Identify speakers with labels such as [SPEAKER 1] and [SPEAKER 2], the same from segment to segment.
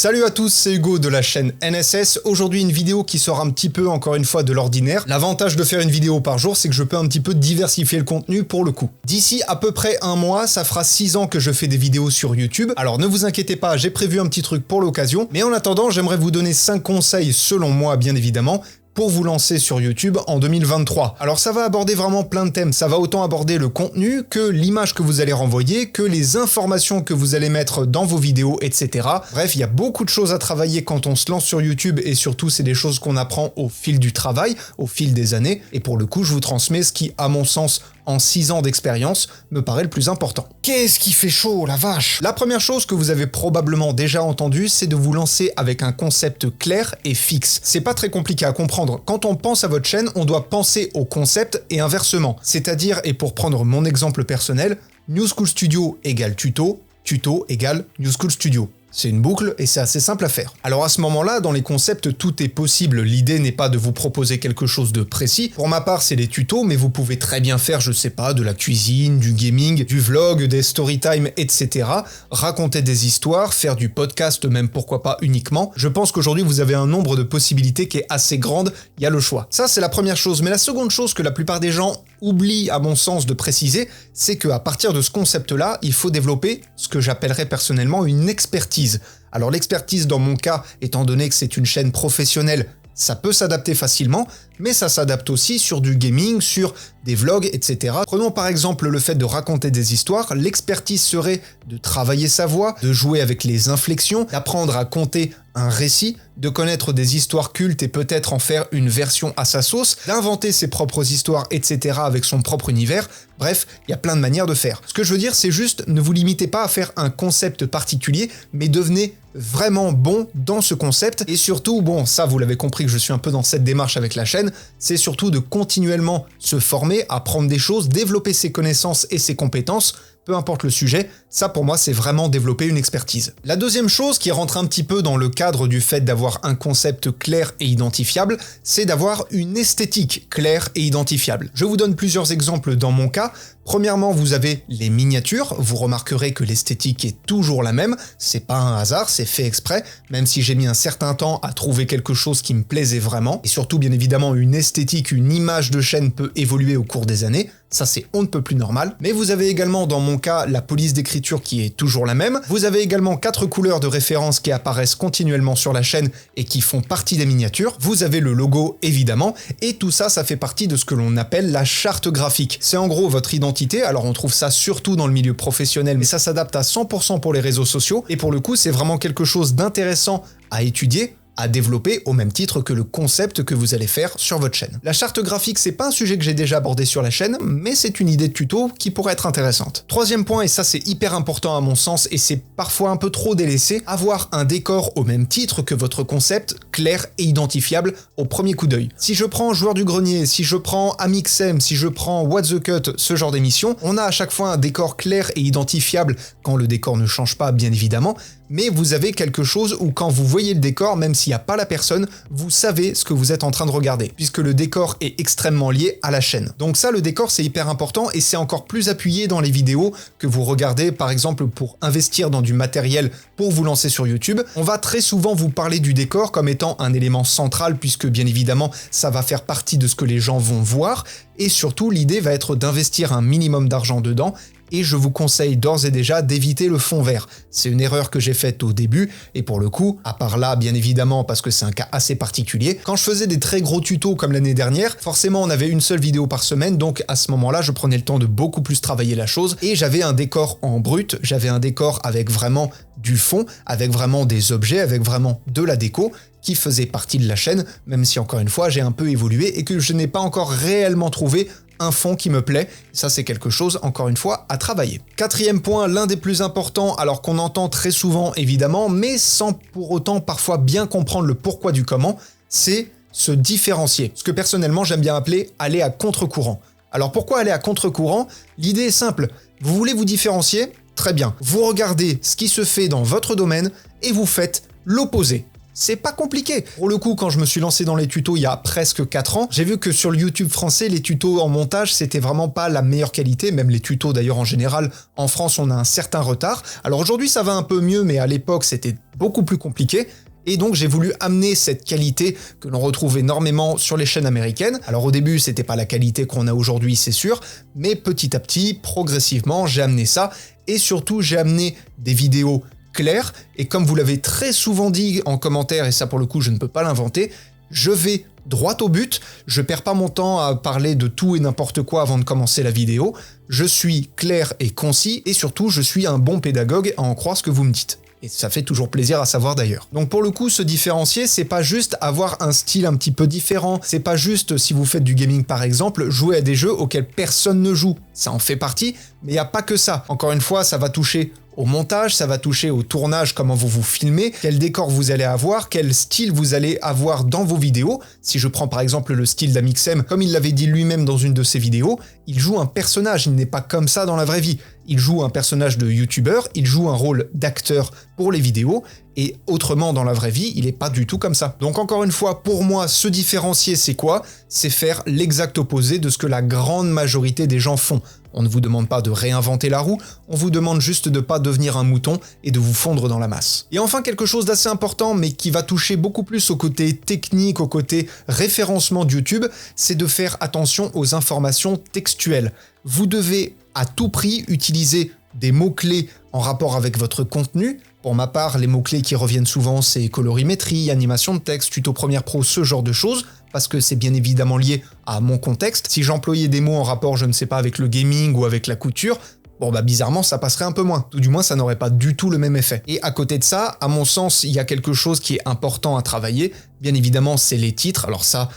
[SPEAKER 1] Salut à tous, c'est Hugo de la chaîne NSS. Aujourd'hui une vidéo qui sort un petit peu encore une fois de l'ordinaire. L'avantage de faire une vidéo par jour, c'est que je peux un petit peu diversifier le contenu pour le coup. D'ici à peu près un mois, ça fera 6 ans que je fais des vidéos sur YouTube. Alors ne vous inquiétez pas, j'ai prévu un petit truc pour l'occasion. Mais en attendant, j'aimerais vous donner 5 conseils selon moi bien évidemment, pour vous lancer sur YouTube en 2023. Alors ça va aborder vraiment plein de thèmes, ça va autant aborder le contenu que l'image que vous allez renvoyer, que les informations que vous allez mettre dans vos vidéos, etc. Bref, il y a beaucoup de choses à travailler quand on se lance sur YouTube et surtout c'est des choses qu'on apprend au fil du travail, au fil des années. Et pour le coup, je vous transmets ce qui, à mon sens, en 6 ans d'expérience, me paraît le plus important. Qu'est-ce qui fait chaud, la vache? La première chose que vous avez probablement déjà entendue, c'est de vous lancer avec un concept clair et fixe. C'est pas très compliqué à comprendre. Quand on pense à votre chaîne, on doit penser au concept et inversement. C'est-à-dire, et pour prendre mon exemple personnel, New School Studio égale tuto, tuto égale New School Studio. C'est une boucle et c'est assez simple à faire. Alors à ce moment-là, dans les concepts, tout est possible. L'idée n'est pas de vous proposer quelque chose de précis. Pour ma part, c'est les tutos, mais vous pouvez très bien faire, je sais pas, de la cuisine, du gaming, du vlog, des storytime, etc. Raconter des histoires, faire du podcast, même pourquoi pas uniquement. Je pense qu'aujourd'hui, vous avez un nombre de possibilités qui est assez grande. Il y a le choix. Ça, c'est la première chose. Mais la seconde chose que la plupart des gens oublient, à mon sens, de préciser, c'est qu'à partir de ce concept-là, il faut développer ce que j'appellerais personnellement une expertise. Alors l'expertise dans mon cas, étant donné que c'est une chaîne professionnelle, ça peut s'adapter facilement, mais ça s'adapte aussi sur du gaming, sur des vlogs, etc. Prenons par exemple le fait de raconter des histoires, l'expertise serait de travailler sa voix, de jouer avec les inflexions, d'apprendre à conter un récit, de connaître des histoires cultes et peut-être en faire une version à sa sauce, d'inventer ses propres histoires, etc. avec son propre univers. Bref, il y a plein de manières de faire. Ce que je veux dire, c'est juste, ne vous limitez pas à faire un concept particulier, mais devenez vraiment bon dans ce concept. Et surtout, bon, ça vous l'avez compris que je suis un peu dans cette démarche avec la chaîne, c'est surtout de continuellement se former, apprendre des choses, développer ses connaissances et ses compétences, peu importe le sujet, ça pour moi c'est vraiment développer une expertise. La deuxième chose qui rentre un petit peu dans le cadre du fait d'avoir un concept clair et identifiable, c'est d'avoir une esthétique claire et identifiable. Je vous donne plusieurs exemples dans mon cas. Premièrement, vous avez les miniatures, vous remarquerez que l'esthétique est toujours la même, c'est pas un hasard, c'est fait exprès, même si j'ai mis un certain temps à trouver quelque chose qui me plaisait vraiment, et surtout bien évidemment une esthétique, une image de chaîne peut évoluer au cours des années, ça c'est on ne peut plus normal, mais vous avez également dans mon cas la police d'écriture qui est toujours la même, vous avez également 4 couleurs de référence qui apparaissent continuellement sur la chaîne et qui font partie des miniatures, vous avez le logo évidemment, et tout ça, ça fait partie de ce que l'on appelle la charte graphique. C'est en gros votre identité. Alors on trouve ça surtout dans le milieu professionnel, mais ça s'adapte à 100% pour les réseaux sociaux, et pour le coup c'est vraiment quelque chose d'intéressant à étudier, à développer au même titre que le concept que vous allez faire sur votre chaîne. La charte graphique, c'est pas un sujet que j'ai déjà abordé sur la chaîne, mais c'est une idée de tuto qui pourrait être intéressante. Troisième point, et ça c'est hyper important à mon sens, et c'est parfois un peu trop délaissé, avoir un décor au même titre que votre concept, clair et identifiable au premier coup d'œil. Si je prends Joueur du Grenier, si je prends Amixem, si je prends What the Cut, ce genre d'émission, on a à chaque fois un décor clair et identifiable quand le décor ne change pas, bien évidemment, mais vous avez quelque chose où quand vous voyez le décor, même s'il n'y a pas la personne, vous savez ce que vous êtes en train de regarder, puisque le décor est extrêmement lié à la chaîne. Donc ça, le décor, c'est hyper important et c'est encore plus appuyé dans les vidéos que vous regardez, par exemple, pour investir dans du matériel pour vous lancer sur YouTube. On va très souvent vous parler du décor comme étant un élément central, puisque bien évidemment, ça va faire partie de ce que les gens vont voir, et surtout, l'idée va être d'investir un minimum d'argent dedans, et je vous conseille d'ores et déjà d'éviter le fond vert. C'est une erreur que j'ai faite au début, et pour le coup, à part là, bien évidemment, parce que c'est un cas assez particulier, quand je faisais des très gros tutos comme l'année dernière, forcément on avait une seule vidéo par semaine, donc à ce moment-là, je prenais le temps de beaucoup plus travailler la chose, et j'avais un décor en brut, j'avais un décor avec vraiment du fond, avec vraiment des objets, avec vraiment de la déco, qui faisait partie de la chaîne, même si encore une fois, j'ai un peu évolué, et que je n'ai pas encore réellement trouvé un fond qui me plaît. Ça, c'est quelque chose, encore une fois, à travailler. Quatrième point, l'un des plus importants, alors qu'on entend très souvent, évidemment, mais sans pour autant parfois bien comprendre le pourquoi du comment, c'est se différencier. Ce que personnellement, j'aime bien appeler aller à contre-courant. Alors pourquoi aller à contre-courant? L'idée est simple. Vous voulez vous différencier? Très bien. Vous regardez ce qui se fait dans votre domaine et vous faites l'opposé. C'est pas compliqué. Pour le coup, quand je me suis lancé dans les tutos il y a presque 4 ans, j'ai vu que sur le YouTube français, les tutos en montage, c'était vraiment pas la meilleure qualité, même les tutos d'ailleurs en général, en France, on a un certain retard. Alors aujourd'hui, ça va un peu mieux, mais à l'époque, c'était beaucoup plus compliqué. Et donc j'ai voulu amener cette qualité que l'on retrouve énormément sur les chaînes américaines. Alors au début, c'était pas la qualité qu'on a aujourd'hui, c'est sûr, mais petit à petit, progressivement, j'ai amené ça. Et surtout, j'ai amené des vidéos claires. Et comme vous l'avez très souvent dit en commentaire, et ça pour le coup, je ne peux pas l'inventer, je vais droit au but. Je perds pas mon temps à parler de tout et n'importe quoi avant de commencer la vidéo. Je suis clair et concis, et surtout, je suis un bon pédagogue à en croire ce que vous me dites. Et ça fait toujours plaisir à savoir d'ailleurs. Donc pour le coup, se différencier, c'est pas juste avoir un style un petit peu différent, c'est pas juste, si vous faites du gaming par exemple, jouer à des jeux auxquels personne ne joue. Ça en fait partie, mais il n'y a pas que ça. Encore une fois, ça va toucher au montage, ça va toucher au tournage, comment vous vous filmez, quel décor vous allez avoir, quel style vous allez avoir dans vos vidéos. Si je prends par exemple le style d'Amixem, comme il l'avait dit lui-même dans une de ses vidéos, il joue un personnage, il n'est pas comme ça dans la vraie vie. Il joue un personnage de youtubeur, il joue un rôle d'acteur pour les vidéos, et autrement dans la vraie vie, il n'est pas du tout comme ça. Donc encore une fois, pour moi, se différencier, c'est quoi? C'est faire l'exact opposé de ce que la grande majorité des gens font. On ne vous demande pas de réinventer la roue, on vous demande juste de ne pas devenir un mouton et de vous fondre dans la masse. Et enfin, quelque chose d'assez important, mais qui va toucher beaucoup plus au côté technique, au côté référencement de YouTube, c'est de faire attention aux informations textuelles. Vous devez à tout prix utiliser des mots-clés en rapport avec votre contenu. Pour ma part, les mots-clés qui reviennent souvent, c'est colorimétrie, animation de texte, tuto Premiere Pro, ce genre de choses, parce que c'est bien évidemment lié à mon contexte. Si j'employais des mots en rapport, je ne sais pas, avec le gaming ou avec la couture, bon bah bizarrement ça passerait un peu moins, tout du moins ça n'aurait pas du tout le même effet. Et à côté de ça, à mon sens, il y a quelque chose qui est important à travailler, bien évidemment c'est les titres. Alors ça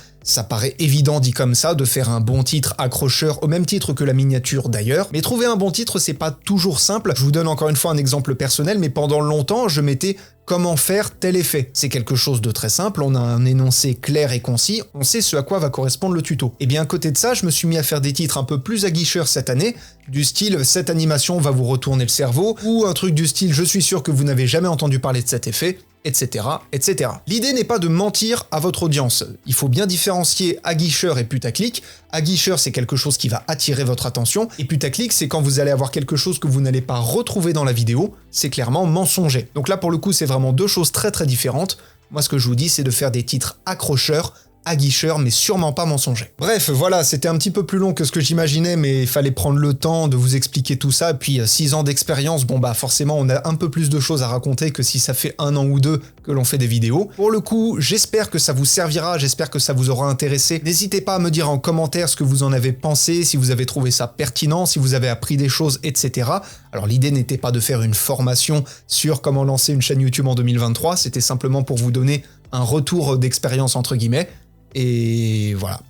[SPEAKER 1] paraît évident dit comme ça, de faire un bon titre accrocheur, au même titre que la miniature d'ailleurs, mais trouver un bon titre c'est pas toujours simple. Je vous donne encore une fois un exemple personnel, mais pendant longtemps je m'étais comment faire tel effet. C'est quelque chose de très simple, on a un énoncé clair et concis, on sait ce à quoi va correspondre le tuto. Et bien à côté de ça, je me suis mis à faire des titres un peu plus aguicheurs cette année, du style « cette animation va vous retourner le cerveau » ou un truc du style « je suis sûr que vous n'avez jamais entendu parler de cet effet », etc., etc. L'idée n'est pas de mentir à votre audience. Il faut bien différencier aguicheur et putaclic. Aguicheur, c'est quelque chose qui va attirer votre attention, et putaclic, c'est quand vous allez avoir quelque chose que vous n'allez pas retrouver dans la vidéo, c'est clairement mensonger. Donc là, pour le coup, c'est vraiment deux choses très très différentes. Moi, ce que je vous dis, c'est de faire des titres accrocheurs, aguicheur, mais sûrement pas mensonger. Bref, voilà, c'était un petit peu plus long que ce que j'imaginais, mais il fallait prendre le temps de vous expliquer tout ça, puis 6 ans d'expérience, bon bah forcément on a un peu plus de choses à raconter que si ça fait 1 an ou 2 que l'on fait des vidéos. Pour le coup, j'espère que ça vous servira, j'espère que ça vous aura intéressé. N'hésitez pas à me dire en commentaire ce que vous en avez pensé, si vous avez trouvé ça pertinent, si vous avez appris des choses, etc. Alors l'idée n'était pas de faire une formation sur comment lancer une chaîne YouTube en 2023, c'était simplement pour vous donner un retour d'expérience entre guillemets. Et voilà.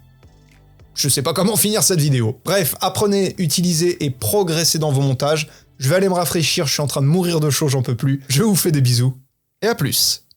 [SPEAKER 1] Je sais pas comment finir cette vidéo. Bref, apprenez, utilisez et progressez dans vos montages. Je vais aller me rafraîchir, je suis en train de mourir de chaud, j'en peux plus. Je vous fais des bisous et à plus.